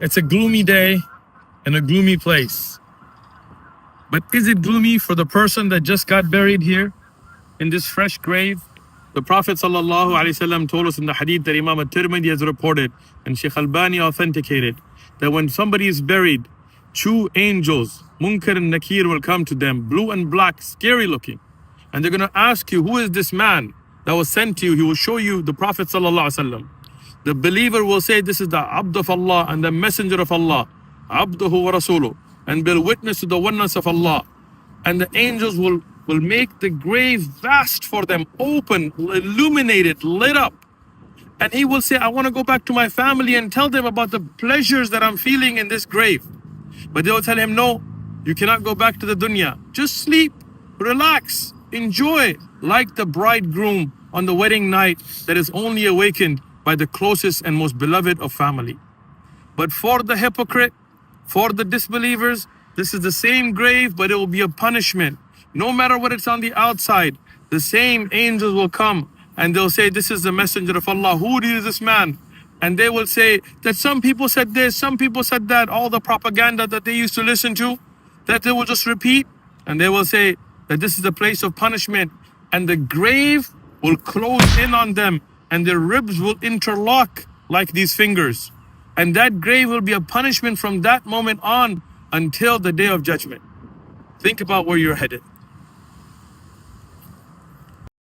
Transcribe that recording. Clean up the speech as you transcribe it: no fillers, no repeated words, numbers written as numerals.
It's a gloomy day in a gloomy place. But is it gloomy for the person that just got buried here in this fresh grave? The Prophet ﷺ told us in the hadith that Imam Tmhari has reported and Shaykh Albani authenticated that when somebody is buried, two angels, Munkar and Nakir, will come to them, blue and black, scary looking. And they're going to ask you, who is this man that was sent to you? He will show you the Prophet ﷺ. The believer will say, this is the Abd of Allah and the Messenger of Allah, Abduhu wa Rasuluh, and bear witness to the oneness of Allah. And the angels will make the grave vast for them, open, illuminated, lit up. And he will say, I want to go back to my family and tell them about the pleasures that I'm feeling in this grave. But they will tell him, no, you cannot go back to the dunya. Just sleep, relax, enjoy, like the bridegroom on the wedding night that is only awakened by the closest and most beloved of family. But for the hypocrite, for the disbelievers, this is the same grave, but it will be a punishment. No matter what it's on the outside, the same angels will come and they'll say, this is the Messenger of Allah. Who is this man? And they will say that some people said this, some people said that, all the propaganda that they used to listen to, that they will just repeat. And they will say that this is the place of punishment. And the grave will close in on them and their ribs will interlock like these fingers. And that grave will be a punishment from that moment on until the day of judgment. Think about where you're headed.